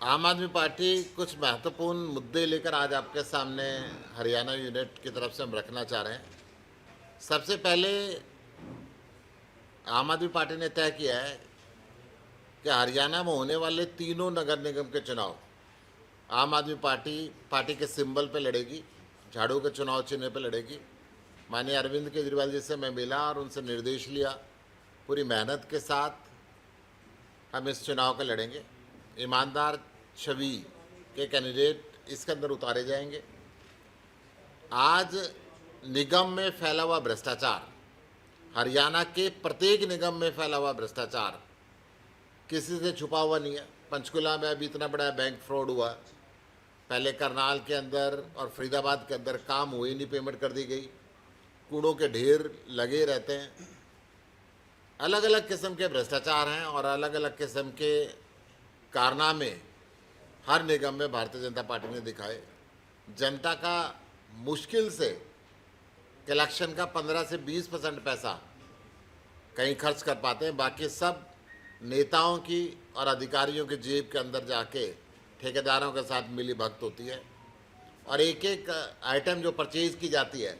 आम आदमी पार्टी कुछ महत्वपूर्ण मुद्दे लेकर आज आपके सामने हरियाणा यूनिट की तरफ से हम रखना चाह रहे हैं। सबसे पहले आम आदमी पार्टी ने तय किया है कि हरियाणा में होने वाले तीनों नगर निगम के चुनाव आम आदमी पार्टी के सिंबल पे लड़ेगी, झाड़ू के चुनाव चिन्ह पे लड़ेगी। माननीय अरविंद केजरीवाल जी से मैं मिला और उनसे निर्देश लिया, पूरी मेहनत के साथ हम इस चुनाव को लड़ेंगे। ईमानदार छवि के कैंडिडेट इसके अंदर उतारे जाएंगे। आज निगम में फैला हुआ भ्रष्टाचार, हरियाणा के प्रत्येक निगम में फैला हुआ भ्रष्टाचार किसी से छुपा हुआ नहीं है। पंचकुला में अभी इतना बड़ा बैंक फ्रॉड हुआ, पहले करनाल के अंदर और फरीदाबाद के अंदर काम हुई नहीं, पेमेंट कर दी गई। कूड़ों के ढेर लगे रहते हैं। अलग अलग किस्म के भ्रष्टाचार हैं और अलग अलग किस्म के कारनामे हर निगम में भारतीय जनता पार्टी ने दिखाए। जनता का मुश्किल से कलेक्शन का 15 से 20% पैसा कहीं खर्च कर पाते हैं, बाकी सब नेताओं की और अधिकारियों के जेब के अंदर जाके ठेकेदारों के साथ मिली भगत होती है। और एक एक आइटम जो परचेज की जाती है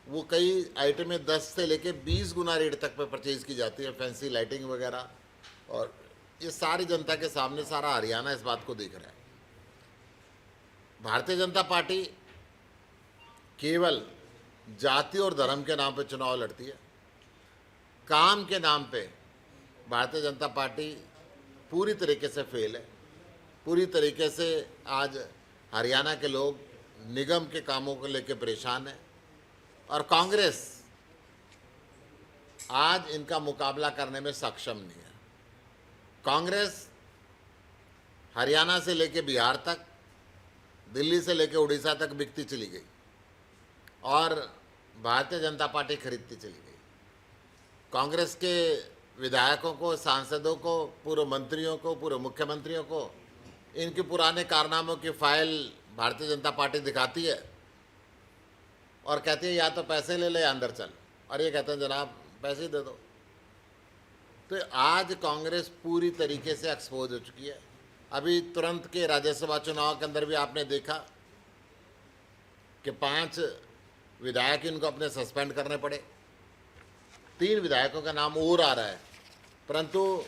वो कई आइटमें 10 से लेके 20 गुना रेट तक पे परचेज की जाती है, फैंसी लाइटिंग वगैरह। और ये सारी जनता के सामने सारा हरियाणा इस बात को देख रहा है। भारतीय जनता पार्टी केवल जाति और धर्म के नाम पे चुनाव लड़ती है। काम के नाम पे भारतीय जनता पार्टी पूरी तरीके से फेल है। पूरी तरीके से आज हरियाणा के लोग निगम के कामों को लेकर परेशान हैं और कांग्रेस आज इनका मुकाबला करने में सक्षम नहीं है। कांग्रेस हरियाणा से लेकर बिहार तक, दिल्ली से लेकर उड़ीसा तक बिकती चली गई और भारतीय जनता पार्टी खरीदती चली गई। कांग्रेस के विधायकों को, सांसदों को, पूर्व मंत्रियों को, पूर्व मुख्यमंत्रियों को इनके पुराने कारनामों की फाइल भारतीय जनता पार्टी दिखाती है और कहती है या तो पैसे ले ले या अंदर चल, और ये कहते हैं जनाब पैसे दे दो। तो आज कांग्रेस पूरी तरीके से एक्सपोज हो चुकी है। अभी तुरंत के राज्यसभा चुनाव के अंदर भी आपने देखा कि 5 विधायक इनको अपने सस्पेंड करने पड़े। 3 विधायकों का नाम और आ रहा है, परंतु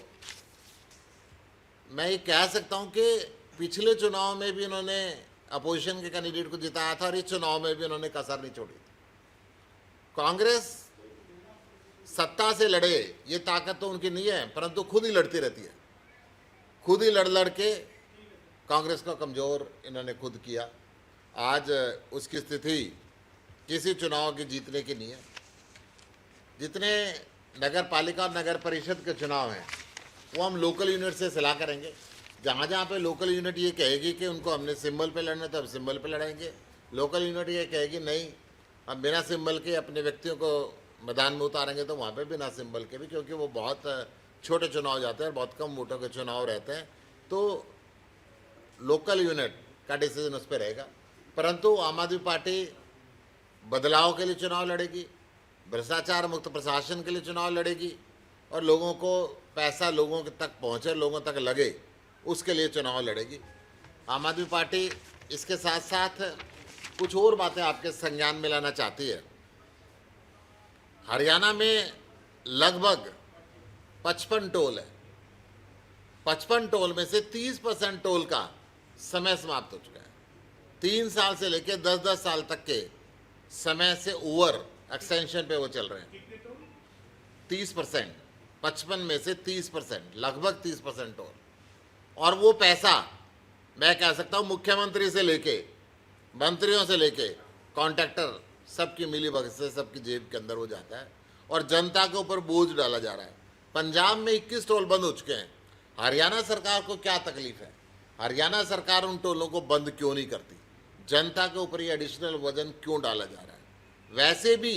मैं ये कह सकता हूं कि पिछले चुनाव में भी इन्होंने अपोजिशन के कैंडिडेट को जिताया था और इस चुनाव में भी इन्होंने कसर नहीं छोड़ी थी। कांग्रेस सत्ता से लड़े ये ताकत तो उनकी नहीं है, परंतु खुद ही लड़ती रहती है। खुद ही लड़ के कांग्रेस को कमज़ोर इन्होंने खुद किया। आज उसकी स्थिति किसी चुनाव की जीतने की नहीं है। जितने नगर पालिका और नगर परिषद के चुनाव हैं वो हम लोकल यूनिट से सलाह करेंगे। जहाँ जहाँ पे लोकल यूनिट ये कहेगी कि उनको हमने सिंबल पे लड़ना, तो हम सिंबल पे लड़ाएंगे। लोकल यूनिट ये कहेगी नहीं हम बिना सिंबल के अपने व्यक्तियों को मैदान में उतारेंगे, तो वहाँ पे बिना सिंबल के भी, क्योंकि वो बहुत छोटे चुनाव जाते हैं और बहुत कम वोटों के चुनाव रहते हैं, तो लोकल यूनिट का डिसीजन उस पर रहेगा। परंतु आम आदमी पार्टी बदलाव के लिए चुनाव लड़ेगी, भ्रष्टाचार मुक्त प्रशासन के लिए चुनाव लड़ेगी और लोगों को पैसा लोगों तक पहुँचे, लोगों तक लगे, उसके लिए चुनाव लड़ेगी। आम आदमी पार्टी इसके साथ साथ कुछ और बातें आपके संज्ञान में लाना चाहती है। हरियाणा में लगभग 55 टोल है। 55 टोल में से 30% टोल का समय समाप्त हो चुका है। 3 साल से लेकर 10-10 साल तक के समय से ओवर एक्सटेंशन पे वो चल रहे हैं। 30%, 55 में से 30%, लगभग 30% टोल। और वो पैसा मैं कह सकता हूँ मुख्यमंत्री से लेके, मंत्रियों से लेके, कॉन्ट्रैक्टर, सबकी मिली भगत से सबकी जेब के अंदर हो जाता है और जनता के ऊपर बोझ डाला जा रहा है। पंजाब में 21 टोल बंद हो चुके हैं। हरियाणा सरकार को क्या तकलीफ है? हरियाणा सरकार उन टोलों को बंद क्यों नहीं करती? जनता के ऊपर ये एडिशनल वजन क्यों डाला जा रहा है? वैसे भी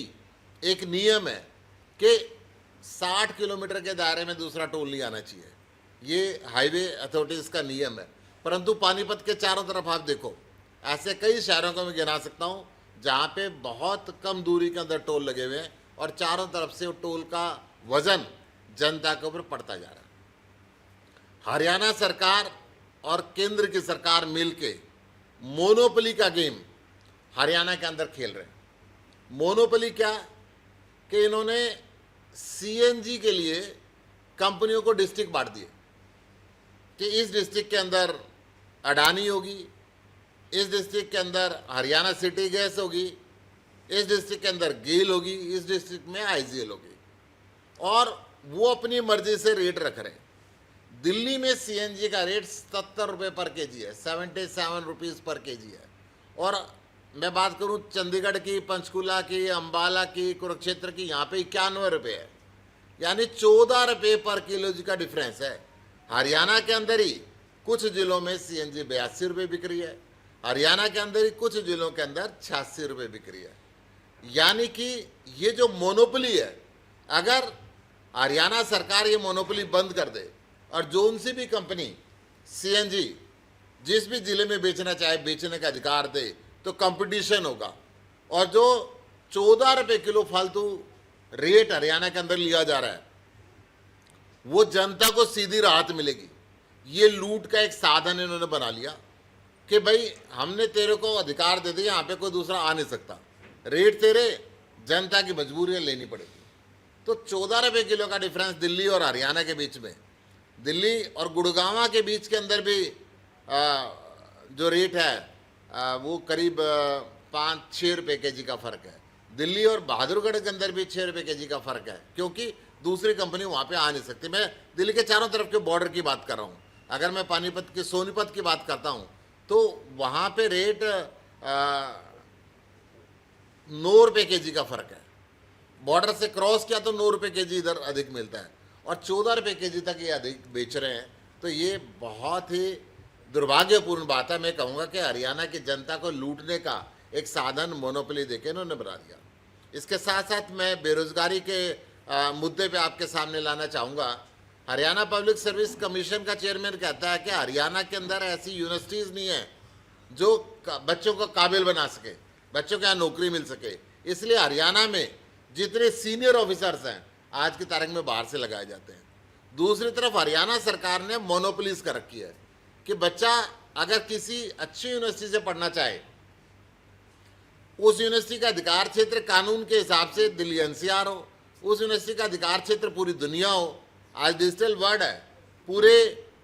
एक नियम है कि 60 किलोमीटर के दायरे में दूसरा टोल नहीं आना चाहिए, ये हाईवे अथॉरिटीज़ का नियम है। परंतु पानीपत के चारों तरफ आप देखो, ऐसे कई शहरों को मैं गिना सकता हूँ जहाँ पे बहुत कम दूरी के अंदर टोल लगे हुए हैं और चारों तरफ से टोल का वजन जनता के ऊपर पड़ता जा रहा है। हरियाणा सरकार और केंद्र की सरकार मिलके मोनोपोली का गेम हरियाणा के अंदर खेल रहे हैं। मोनोपोली क्या कि इन्होंने सीएनजी के लिए कंपनियों को डिस्ट्रिक्ट बांट दिए कि इस डिस्ट्रिक्ट के अंदर अडानी होगी, इस डिस्ट्रिक्ट के अंदर हरियाणा सिटी गैस होगी, इस डिस्ट्रिक्ट के अंदर गेल होगी, इस डिस्ट्रिक्ट में आईजीएल होगी, और वो अपनी मर्जी से रेट रख रहे हैं। दिल्ली में सीएनजी का रेट 70 रुपये पर केजी है, 77 रुपीज़ पर केजी है। और मैं बात करूं चंडीगढ़ की, पंचकुला की, अंबाला की, कुरुक्षेत्र की, यहाँ पे 91 रुपये है, यानी 14 रुपये पर किलो का डिफरेंस है। हरियाणा के अंदर ही कुछ जिलों में सीएनजी 82 रुपये बिक रही है, हरियाणा के अंदर ही कुछ जिलों के अंदर 86 रुपये बिक रही है। यानी कि ये जो मोनोपोली है, अगर हरियाणा सरकार ये मोनोपोली बंद कर दे और जो उनसे भी कंपनी सीएनजी जिस भी जिले में बेचना चाहे बेचने का अधिकार दे, तो कंपटीशन होगा। और जो 14 रुपये किलो फालतू रेट हरियाणा के अंदर लिया जा रहा है, वो जनता को सीधी राहत मिलेगी। ये लूट का एक साधन इन्होंने बना लिया कि भाई हमने तेरे को अधिकार दे दिया, यहाँ पे कोई दूसरा आ नहीं सकता, रेट तेरे, जनता की मजबूरियाँ लेनी पड़ेगी। तो 14 रुपये किलो का डिफरेंस दिल्ली और हरियाणा के बीच में, दिल्ली और गुड़गांव के बीच के अंदर भी जो रेट है वो करीब 5-6 रुपये केजी का फ़र्क है। दिल्ली और बहादुरगढ़ के अंदर भी 6 रुपये केजी का फ़र्क है, क्योंकि दूसरी कंपनी वहाँ पे आ नहीं सकती। मैं दिल्ली के चारों तरफ के बॉर्डर की बात कर रहा हूँ। अगर मैं पानीपत की, सोनीपत की बात करता हूँ, तो वहाँ पे रेट 9 रुपये केजी का फ़र्क है। बॉर्डर से क्रॉस किया तो 9 रुपये केजी इधर अधिक मिलता है, और 14 रुपये केजी तक ये अधिक बेच रहे हैं। तो ये बहुत ही दुर्भाग्यपूर्ण बात है। मैं कहूँगा कि हरियाणा की जनता को लूटने का एक साधन मोनोपोली देके इन्होंने बना दिया। इसके साथ साथ मैं बेरोजगारी के मुद्दे पे आपके सामने लाना चाहूँगा। हरियाणा पब्लिक सर्विस कमीशन का चेयरमैन कहता है कि हरियाणा के अंदर ऐसी यूनिवर्सिटीज़ नहीं है जो बच्चों को काबिल बना सके, बच्चों को यहाँ नौकरी मिल सके। इसलिए हरियाणा में जितने सीनियर ऑफिसर्स हैं आज की तारीख में बाहर से लगाए जाते हैं। दूसरी तरफ हरियाणा सरकार ने मोनोपोलीज कर रखी है कि बच्चा अगर किसी अच्छी यूनिवर्सिटी से पढ़ना चाहे, उस यूनिवर्सिटी का अधिकार क्षेत्र कानून के हिसाब से दिल्ली एनसीआर हो, उस यूनिवर्सिटी का अधिकार क्षेत्र पूरी दुनिया हो। आज डिजिटल वर्ल्ड है, पूरे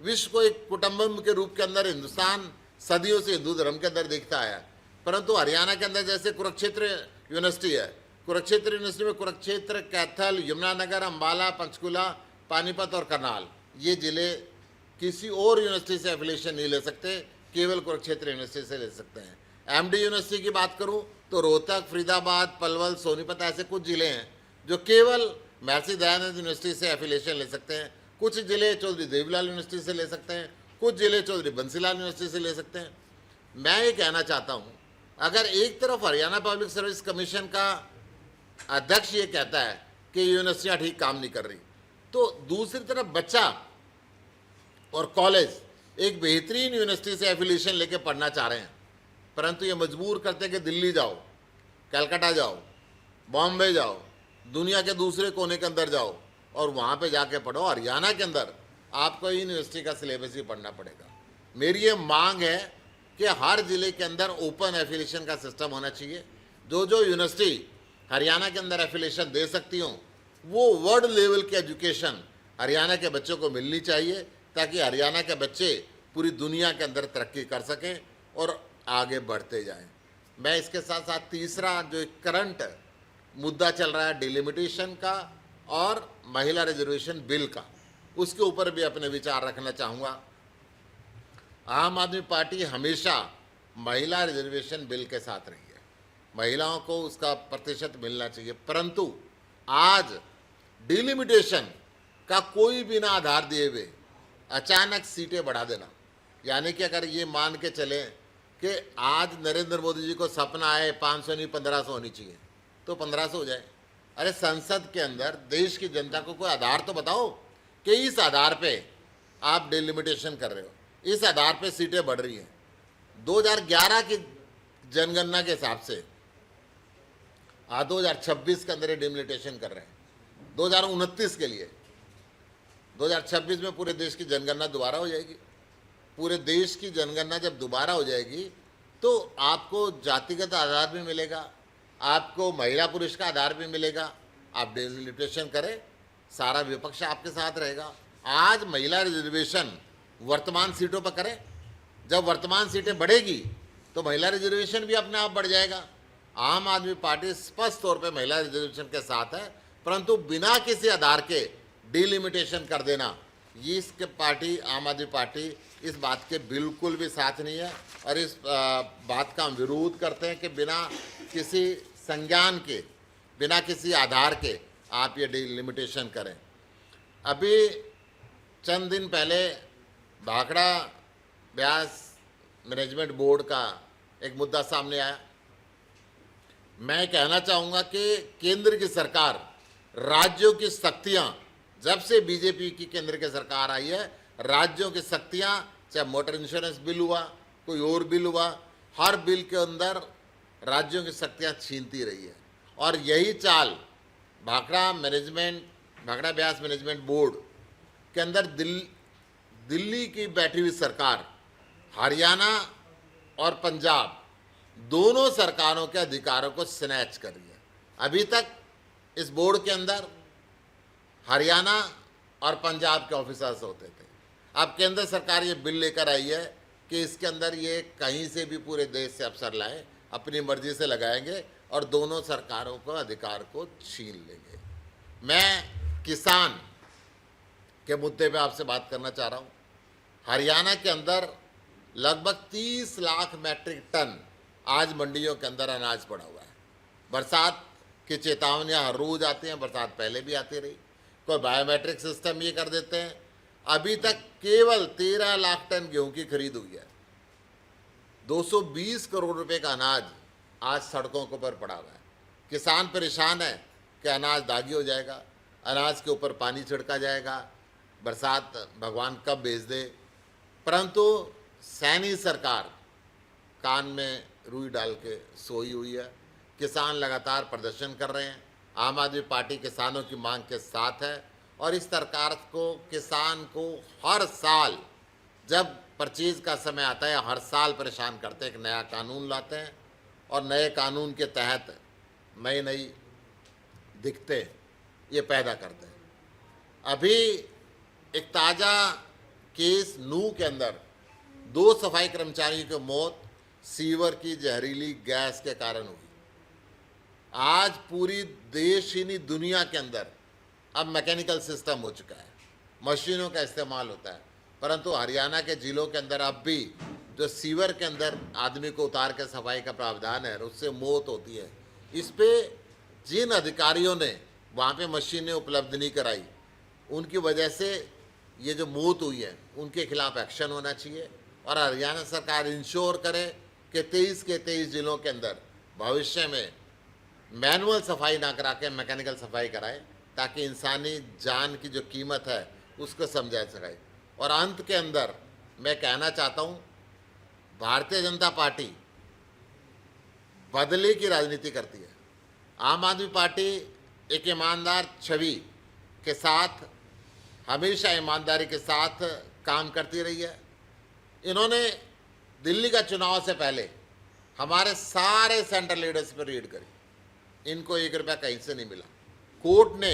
विश्व को एक कुटुंबम के रूप के अंदर हिंदुस्तान सदियों से हिंदू धर्म के अंदर देखता आया। परंतु हरियाणा के अंदर जैसे कुरुक्षेत्र यूनिवर्सिटी है, कुरुक्षेत्र यूनिवर्सिटी में कुरुक्षेत्र, कैथल, यमुनानगर, अंबाला, पंचकुला, पानीपत और करनाल, ये जिले किसी और यूनिवर्सिटी से एफिलिएशन नहीं ले सकते, केवल कुरुक्षेत्र यूनिवर्सिटी से ले सकते हैं। एमडी यूनिवर्सिटी की बात करूं तो रोहतक, फरीदाबाद, पलवल, सोनीपत ऐसे कुछ जिले हैं जो केवल महर्षि दयानंद यूनिवर्सिटी से एफिलिएशन ले सकते हैं। कुछ जिले चौधरी देवीलाल यूनिवर्सिटी से ले सकते हैं, कुछ जिले चौधरी बंसीलाल यूनिवर्सिटी से ले सकते हैं। मैं ये कहना चाहता हूँ, अगर एक तरफ हरियाणा पब्लिक सर्विस कमीशन का अध्यक्ष ये कहता है कि यूनिवर्सिटियाँ ठीक काम नहीं कर रही, तो दूसरी तरफ बच्चा और कॉलेज एक बेहतरीन यूनिवर्सिटी से एफिलिएशन लेके पढ़ना चाह रहे हैं, परंतु ये मजबूर करते हैं कि दिल्ली जाओ, कलकत्ता जाओ, बॉम्बे जाओ, दुनिया के दूसरे कोने के अंदर जाओ और वहाँ पे जाके पढ़ो। हरियाणा के अंदर आपको यूनिवर्सिटी का सिलेबस ही पढ़ना पड़ेगा। मेरी ये मांग है कि हर ज़िले के अंदर ओपन एफिलिएशन का सिस्टम होना चाहिए। जो जो यूनिवर्सिटी हरियाणा के अंदर एफिलिएशन दे सकती हों, वो वर्ल्ड लेवल की एजुकेशन हरियाणा के बच्चों को मिलनी चाहिए, ताकि हरियाणा के बच्चे पूरी दुनिया के अंदर तरक्की कर सकें और आगे बढ़ते जाएं। मैं इसके साथ साथ तीसरा जो एक करंट मुद्दा चल रहा है डिलिमिटेशन का और महिला रिजर्वेशन बिल का, उसके ऊपर भी अपने विचार रखना चाहूँगा। आम आदमी पार्टी हमेशा महिला रिजर्वेशन बिल के साथ रही है, महिलाओं को उसका प्रतिशत मिलना चाहिए, परंतु आज डिलिमिटेशन का कोई बिना आधार दिए हुए अचानक सीटें बढ़ा देना, यानी कि अगर ये मान के चलें कि आज नरेंद्र मोदी जी को सपना है 500 नहीं 1500 होनी चाहिए, तो 1500 हो जाए। अरे संसद के अंदर देश की जनता को कोई आधार तो बताओ कि इस आधार पे आप डिलिमिटेशन कर रहे हो, इस आधार पे सीटें बढ़ रही हैं। 2011 की जनगणना के हिसाब से आज 2026 के अंदर डिलिमिटेशन कर रहे हैं, 2029 के लिए। 2026 में पूरे देश की जनगणना दोबारा हो जाएगी। पूरे देश की जनगणना जब दोबारा हो जाएगी तो आपको जातिगत आधार भी मिलेगा, आपको महिला पुरुष का आधार भी मिलेगा। आप डिलिमिटेशन करें, सारा विपक्ष आपके साथ रहेगा। आज महिला रिजर्वेशन वर्तमान सीटों पर करें, जब वर्तमान सीटें बढ़ेगी तो महिला रिजर्वेशन भी अपने आप बढ़ जाएगा। आम आदमी पार्टी स्पष्ट तौर पे महिला रिजर्वेशन के साथ है, परंतु बिना किसी आधार के डिलिमिटेशन कर देना, ये इसके पार्टी आम आदमी पार्टी इस बात के बिल्कुल भी साथ नहीं है और इस बात का हम विरोध करते हैं कि बिना किसी संज्ञान के, बिना किसी आधार के आप ये डिलिमिटेशन करें। अभी चंद दिन पहले भाखड़ा ब्यास मैनेजमेंट बोर्ड का एक मुद्दा सामने आया। मैं कहना चाहूँगा कि केंद्र की सरकार, राज्यों की शक्तियाँ, जब से बीजेपी की केंद्र की सरकार आई है, राज्यों की शक्तियाँ, चाहे मोटर इंश्योरेंस बिल हुआ, कोई और बिल हुआ, हर बिल के अंदर राज्यों की शक्तियाँ छीनती रही है। और यही चाल भाखड़ा ब्यास मैनेजमेंट बोर्ड के अंदर दिल्ली की बैठी हुई सरकार, हरियाणा और पंजाब दोनों सरकारों के अधिकारों को स्नैच कर रही है। अभी तक इस बोर्ड के अंदर हरियाणा और पंजाब के ऑफिसर्स होते थे। अब केंद्र सरकार ये बिल लेकर आई है कि इसके अंदर ये कहीं से भी पूरे देश से अफसर लाए, अपनी मर्जी से लगाएंगे और दोनों सरकारों को अधिकार को छीन लेंगे। मैं किसान के मुद्दे पे आपसे बात करना चाह रहा हूँ। हरियाणा के अंदर लगभग 30 लाख मैट्रिक टन आज मंडियों के अंदर अनाज पड़ा हुआ है। बरसात की चेतावनियां हर रोज आती हैं, बरसात पहले भी आती रही, कोई बायोमेट्रिक सिस्टम ये कर देते हैं। अभी तक केवल 13 लाख टन गेहूं की खरीद हुई है। 220 करोड़ रुपए का अनाज आज सड़कों के ऊपर पड़ा हुआ है। किसान परेशान है कि अनाज दागी हो जाएगा, अनाज के ऊपर पानी छिड़का जाएगा, बरसात भगवान कब भेज दे। परंतु सैनी सरकार कान में रुई डाल के सोई हुई है। किसान लगातार प्रदर्शन कर रहे हैं। आम आदमी पार्टी किसानों की मांग के साथ है और इस सरकार को, किसान को हर साल जब परचेज का समय आता है, हर साल परेशान करते हैं। एक नया कानून लाते हैं और नए कानून के तहत नई नई दिक्कतें ये पैदा करते हैं। अभी एक ताज़ा केस नूह के अंदर 2 सफाई कर्मचारियों की मौत सीवर की जहरीली गैस के कारण हुई। आज पूरी देश ही नहीं, दुनिया के अंदर अब मैकेनिकल सिस्टम हो चुका है, मशीनों का इस्तेमाल होता है। परंतु हरियाणा के जिलों के अंदर अब भी जो सीवर के अंदर आदमी को उतार के सफाई का प्रावधान है, उससे मौत होती है। इस पे जिन अधिकारियों ने वहाँ पे मशीनें उपलब्ध नहीं कराई, उनकी वजह से ये जो मौत हुई है, उनके खिलाफ एक्शन होना चाहिए और हरियाणा सरकार इंश्योर करे कि 23 के 23 जिलों के अंदर भविष्य में मैनुअल सफाई ना करा के मैकेनिकल सफाई कराए, ताकि इंसानी जान की जो कीमत है उसको समझा सके। और अंत के अंदर मैं कहना चाहता हूँ, भारतीय जनता पार्टी बदले की राजनीति करती है। आम आदमी पार्टी एक ईमानदार छवि के साथ, हमेशा ईमानदारी के साथ काम करती रही है। इन्होंने दिल्ली का चुनाव से पहले हमारे सारे सेंट्रल लीडर्स पर रेड करी, इनको 1 रुपया कहीं से नहीं मिला। कोर्ट ने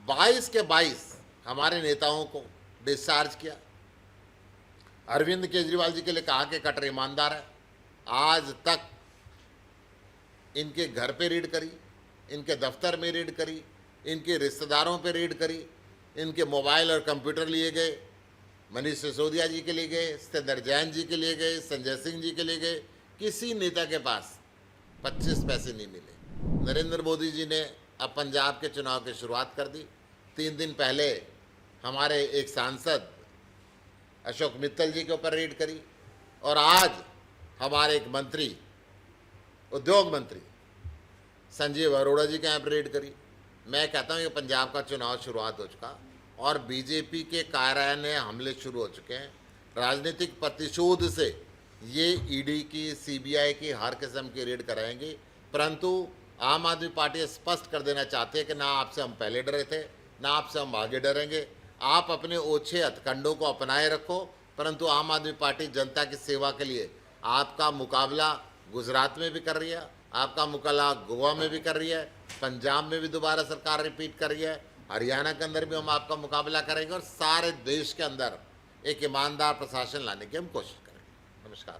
22 के 22 हमारे नेताओं को डिस्चार्ज किया। अरविंद केजरीवाल जी के लिए कहा कि कट्टर ईमानदार है। आज तक इनके घर पे रेड करी, इनके दफ्तर में रेड करी, इनके रिश्तेदारों पे रेड करी, इनके मोबाइल और कंप्यूटर लिए गए, मनीष सिसोदिया जी के लिए गए, सत्येंद्र जैन जी के लिए गए, संजय सिंह जी के लिए गए। किसी नेता के पास 25 पैसे नहीं मिले। नरेंद्र मोदी जी ने अब पंजाब के चुनाव की शुरुआत कर दी। 3 दिन पहले हमारे एक सांसद अशोक मित्तल जी के ऊपर रेड करी और आज हमारे एक मंत्री, उद्योग मंत्री संजीव अरोड़ा जी के यहाँ पर रेड करी। मैं कहता हूँ कि पंजाब का चुनाव शुरुआत हो चुका और बीजेपी के कार्यालय हमले शुरू हो चुके हैं। राजनीतिक प्रतिशोध से ये ईडी की, सीबीआई की हर किस्म की रेड कराएंगे। परंतु आम आदमी पार्टी स्पष्ट कर देना चाहती है कि ना आपसे हम पहले डरे थे, ना आपसे हम आगे डरेंगे। आप अपने ओछे हथकंडों को अपनाए रखो परंतु आम आदमी पार्टी जनता की सेवा के लिए आपका मुकाबला गुजरात में भी कर रही है, आपका मुकाबला गोवा में भी कर रही है, पंजाब में भी दोबारा सरकार रिपीट कर रही है, हरियाणा के अंदर भी हम आपका मुकाबला करेंगे और सारे देश के अंदर एक ईमानदार प्रशासन लाने की हम कोशिश करेंगे। नमस्कार।